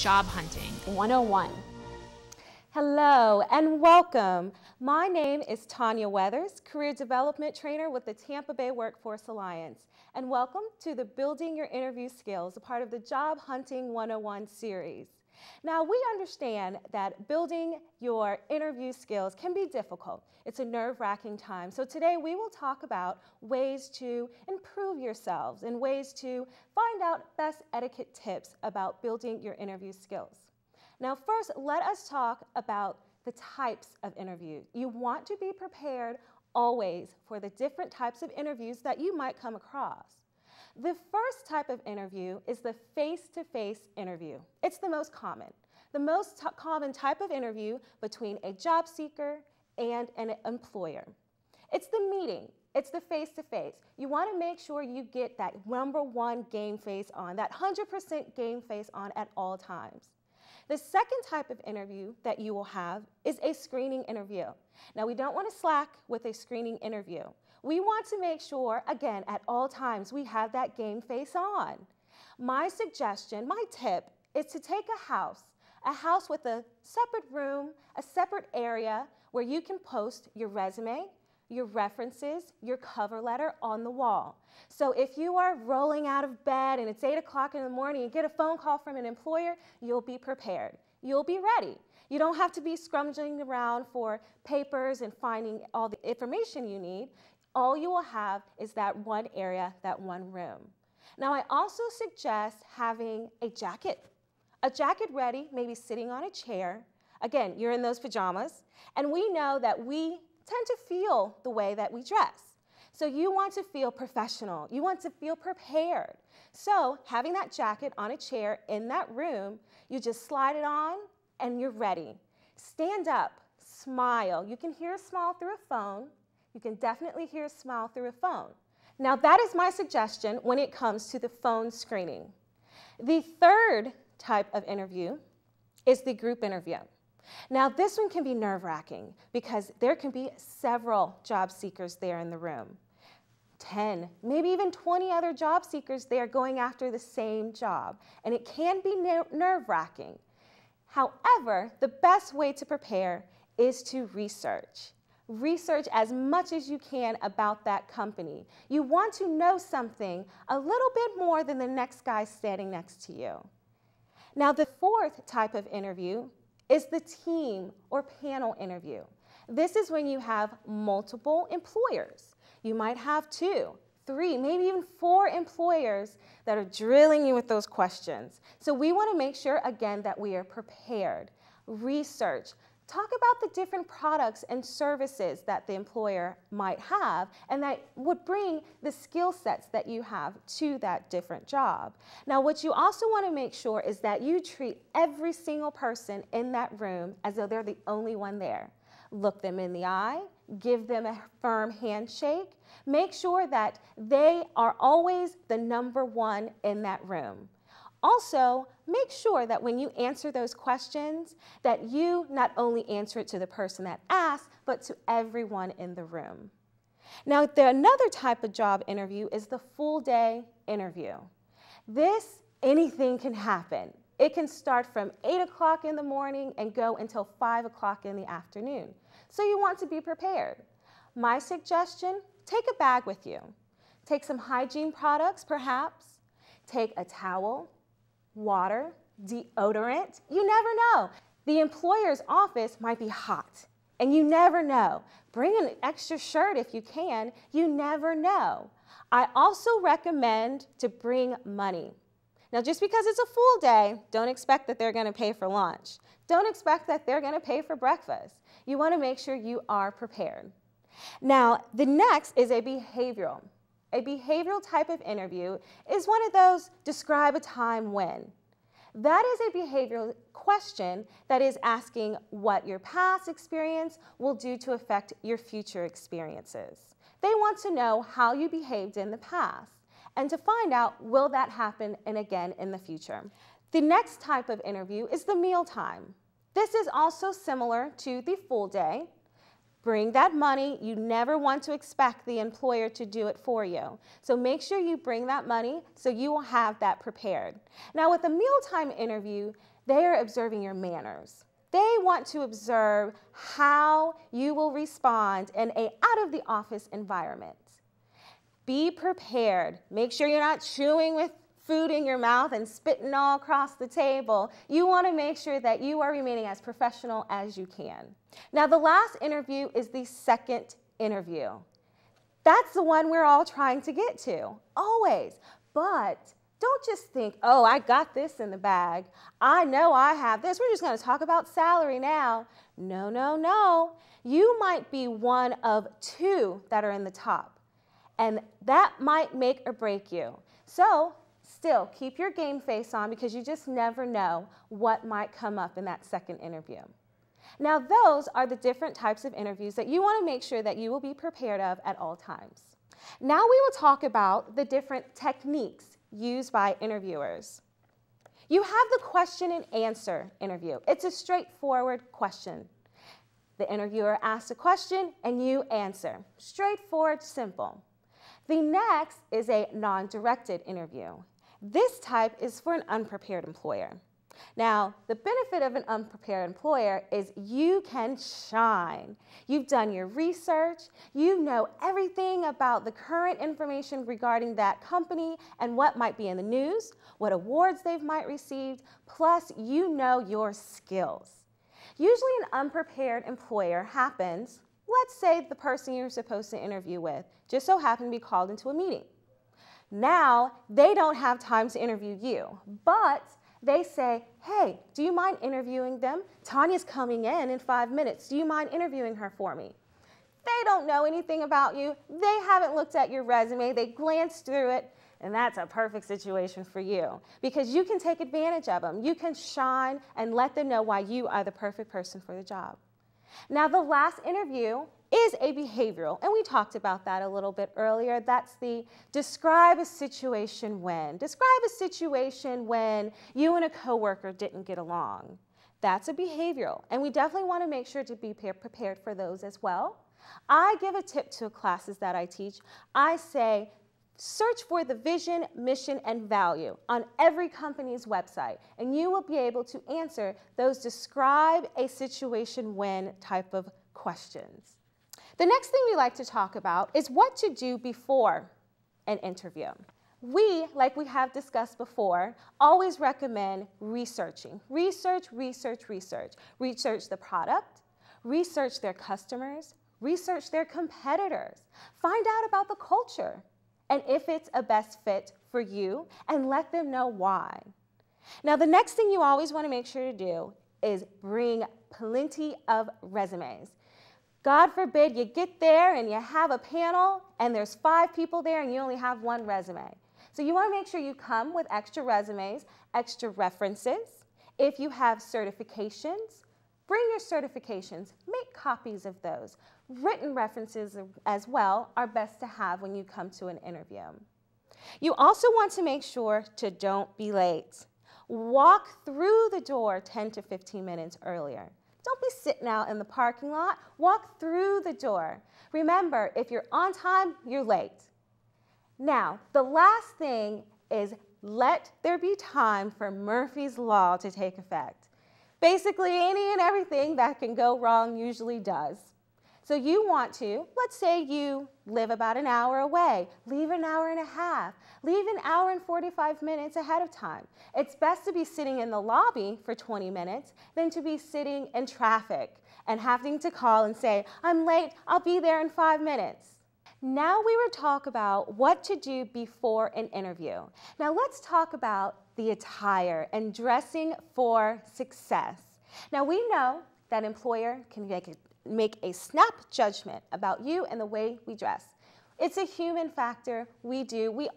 job hunting 101. Hello and welcome. My name is Tanya Weathers, Career Development Trainer with the Tampa Bay Workforce Alliance. And welcome to the Building Your Interview Skills, a part of the Job Hunting 101 series. Now, we understand that building your interview skills can be difficult. It's a nerve-wracking time. So today we will talk about ways to improve yourselves and ways to find out best etiquette tips about building your interview skills. Now, first, let us talk about the types of interviews. You want to be prepared always for the different types of interviews that you might come across. The first type of interview is the face-to-face interview. It's the most common. The most common type of interview between a job seeker and an employer. It's the meeting. It's the face-to-face. You want to make sure you get that #1 game face on, that 100% game face on at all times. The second type of interview that you will have is a screening interview. Now, we don't want to slack with a screening interview. We want to make sure, again, at all times, we have that game face on. My suggestion, my tip, is to take a house with a separate room, a separate area where you can post your resume, your references, your cover letter on the wall. So if you are rolling out of bed and it's 8 o'clock in the morning and get a phone call from an employer, you'll be prepared. You'll be ready. You don't have to be scrummaging around for papers and finding all the information you need. All you will have is that one area, that one room. Now, I also suggest having a jacket ready, maybe sitting on a chair. Again, you're in those pajamas, and we know that we tend to feel the way that we dress. So you want to feel professional. You want to feel prepared. So having that jacket on a chair in that room, you just slide it on and you're ready. Stand up, smile. You can hear a smile through a phone. You can definitely hear a smile through a phone. Now, that is my suggestion when it comes to the phone screening. The third type of interview is the group interview. Now, this one can be nerve-wracking because there can be several job seekers there in the room. 10, maybe even 20 other job seekers there going after the same job, and it can be nerve-wracking. However, the best way to prepare is to research. Research as much as you can about that company. You want to know something a little bit more than the next guy standing next to you. Now, the fourth type of interview is the team or panel interview. This is when you have multiple employers. You might have 2, 3, maybe even 4 employers that are drilling you with those questions. So we want to make sure, again, that we are prepared. Research. Talk about the different products and services that the employer might have and that would bring the skill sets that you have to that different job. Now, what you also want to make sure is that you treat every single person in that room as though they're the only one there. Look them in the eye, give them a firm handshake, make sure that they are always the #1 in that room. Also, make sure that when you answer those questions, that you not only answer it to the person that asked, but to everyone in the room. Now, another type of job interview is the full day interview. Anything can happen. It can start from 8 o'clock in the morning and go until 5 o'clock in the afternoon. So you want to be prepared. My suggestion, take a bag with you. Take some hygiene products, perhaps. Take a towel, water, deodorant. You never know. The employer's office might be hot, and you never know. Bring an extra shirt if you can. You never know. I also recommend to bring money. Now, just because it's a full day, don't expect that they're going to pay for lunch. Don't expect that they're going to pay for breakfast. You want to make sure you are prepared. Now, the next is a behavioral. A behavioral type of interview is one of those, describe a time when. That is a behavioral question that is asking what your past experience will do to affect your future experiences. They want to know how you behaved in the past and to find out, will that happen again in the future. The next type of interview is the mealtime. This is also similar to the full day. Bring that money. You never want to expect the employer to do it for you. So make sure you bring that money so you will have that prepared. Now, with a mealtime interview, They are observing your manners. They want to observe how you will respond in an out-of-the-office environment. Be prepared. Make sure you're not chewing with food in your mouth and spitting all across the table. You want to make sure that you are remaining as professional as you can. Now, the last interview is the second interview. That's the one we're all trying to get to, always. But don't just think, oh, I got this in the bag. I know I have this. We're just going to talk about salary now. No, no, no. You might be one of two that are in the top, and that might make or break you. So still, keep your game face on because you just never know what might come up in that second interview. Now, those are the different types of interviews that you want to make sure that you will be prepared of at all times. Now we will talk about the different techniques used by interviewers. You have the question and answer interview. It's a straightforward question. The interviewer asks a question and you answer. Straightforward, simple. The next is a non-directed interview. This type is for an unprepared employer. Now, the benefit of an unprepared employer is you can shine. You've done your research, you know everything about the current information regarding that company and what might be in the news, what awards they might receive, plus you know your skills. Usually an unprepared employer happens, let's say the person you're supposed to interview with just so happened to be called into a meeting. Now, they don't have time to interview you, but they say, hey, do you mind interviewing them? Tanya's coming in 5 minutes. Do you mind interviewing her for me? They don't know anything about you. They haven't looked at your resume. They glanced through it, and that's a perfect situation for you because you can take advantage of them. You can shine and let them know why you are the perfect person for the job. Now, the last interview is a behavioral, and we talked about that a little bit earlier. That's the describe a situation when. Describe a situation when you and a coworker didn't get along. That's a behavioral, and we definitely want to make sure to be prepared for those as well. I give a tip to classes that I teach. I say, search for the vision, mission, and value on every company's website, and you will be able to answer those describe a situation when type of questions. The next thing we like to talk about is what to do before an interview. We, like we have discussed before, always recommend researching. Research, research, research. Research the product, research their customers, research their competitors. Find out about the culture and if it's a best fit for you, and let them know why. Now, the next thing you always want to make sure to do is bring plenty of resumes. God forbid you get there and you have a panel and there's 5 people there and you only have 1 resume. So you want to make sure you come with extra resumes, extra references. If you have certifications, bring your certifications. Make copies of those. Written references as well are best to have when you come to an interview. You also want to make sure to don't be late. Walk through the door 10 to 15 minutes earlier. Don't be sitting out in the parking lot. Walk through the door. Remember, if you're on time, you're late. Now, the last thing is let there be time for Murphy's Law to take effect. Basically, any and everything that can go wrong usually does. So you want to, let's say you live about an hour away, leave an hour and a half, leave an hour and 45 minutes ahead of time. It's best to be sitting in the lobby for 20 minutes than to be sitting in traffic and having to call and say, I'm late, I'll be there in 5 minutes. Now we will talk about what to do before an interview. Now let's talk about the attire and dressing for success. Now we know that employer can make a snap judgment about you and the way we dress. It's a human factor. We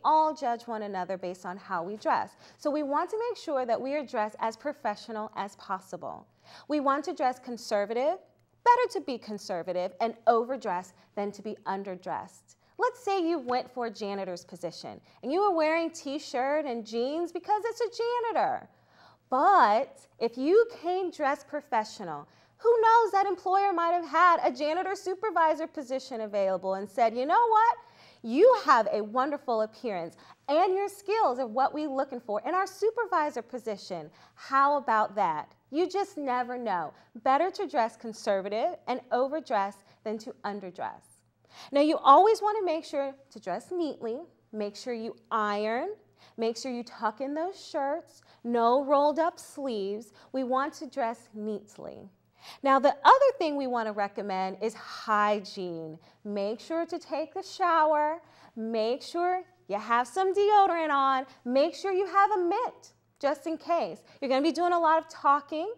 all judge one another based on how we dress. So we want to make sure that we are dressed as professional as possible. We want to dress conservative. Better to be conservative and overdressed than to be underdressed. Let's say you went for a janitor's position and you were wearing t-shirt and jeans because it's a janitor. But if you came dressed professional, who knows, that employer might have had a janitor supervisor position available and said, you know what? You have a wonderful appearance and your skills are what we're looking for in our supervisor position. How about that? You just never know. Better to dress conservative and overdress than to underdress. Now, you always want to make sure to dress neatly, make sure you iron, make sure you tuck in those shirts, no rolled up sleeves. We want to dress neatly. Now, the other thing we want to recommend is hygiene. Make sure to take a shower, make sure you have some deodorant on, make sure you have a mitt, just in case. You're going to be doing a lot of talking,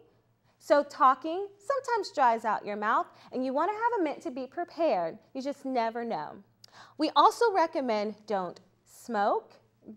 so talking sometimes dries out your mouth, and you want to have a mitt to be prepared. You just never know. We also recommend don't smoke,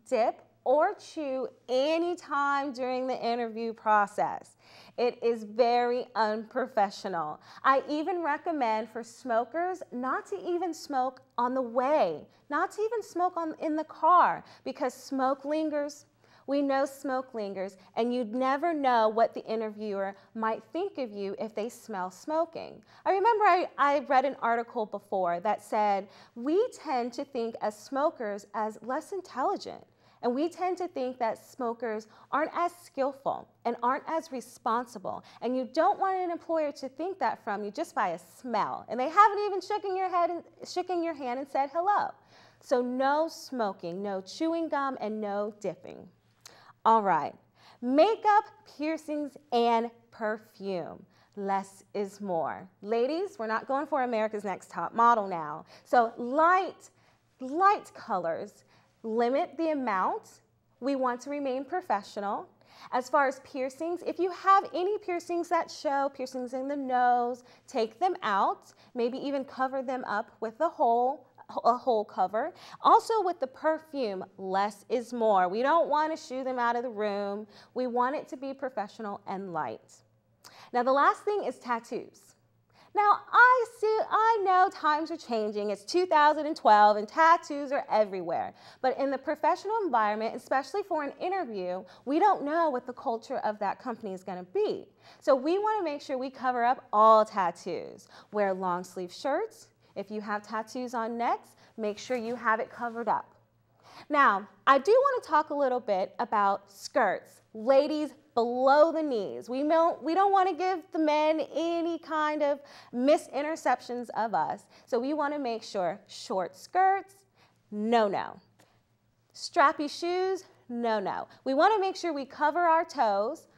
dip, or chew anytime during the interview process. It is very unprofessional. I even recommend for smokers not to even smoke on the way, not to even smoke in the car, because smoke lingers. We know smoke lingers, and you'd never know what the interviewer might think of you if they smell smoking. I remember I read an article before that said, we tend to think as smokers as less intelligent. And we tend to think that smokers aren't as skillful and aren't as responsible. And you don't want an employer to think that from you just by a smell. And they haven't even shaken your hand and said hello. So no smoking, no chewing gum, and no dipping. All right, makeup, piercings, and perfume. Less is more. Ladies, we're not going for America's Next Top Model now. So light colors. Limit the amount. We want to remain professional. As far as piercings, if you have any piercings that show, piercings in the nose, take them out. Maybe even cover them up with a hole cover. Also with the perfume, less is more. We don't want to shoo them out of the room. We want it to be professional and light. Now the last thing is tattoos. Now, I know times are changing. It's 2012 and tattoos are everywhere. But in the professional environment, especially for an interview, we don't know what the culture of that company is going to be. So we want to make sure we cover up all tattoos. Wear long sleeve shirts. If you have tattoos on necks, make sure you have it covered up. Now, I do want to talk a little bit about skirts. Ladies, below the knees. We don't want to give the men any kind of misinterceptions of us. So we want to make sure short skirts, no. Strappy shoes, no. We want to make sure we cover our toes,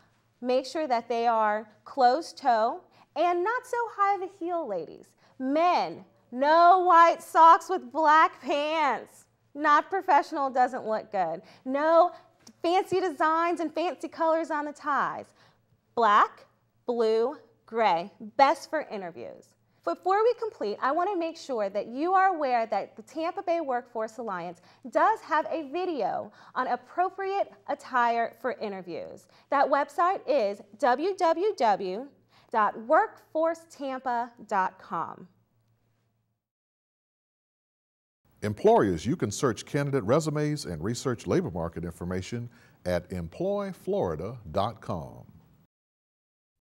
make sure that they are closed toe, and not so high of a heel, ladies. Men, no white socks with black pants. Not professional, doesn't look good. No fancy designs and fancy colors on the ties. Black, blue, gray, best for interviews. Before we complete, I want to make sure that you are aware that the Tampa Bay Workforce Alliance does have a video on appropriate attire for interviews. That website is www.workforcetampa.com. Employers, you can search candidate resumes and research labor market information at employflorida.com.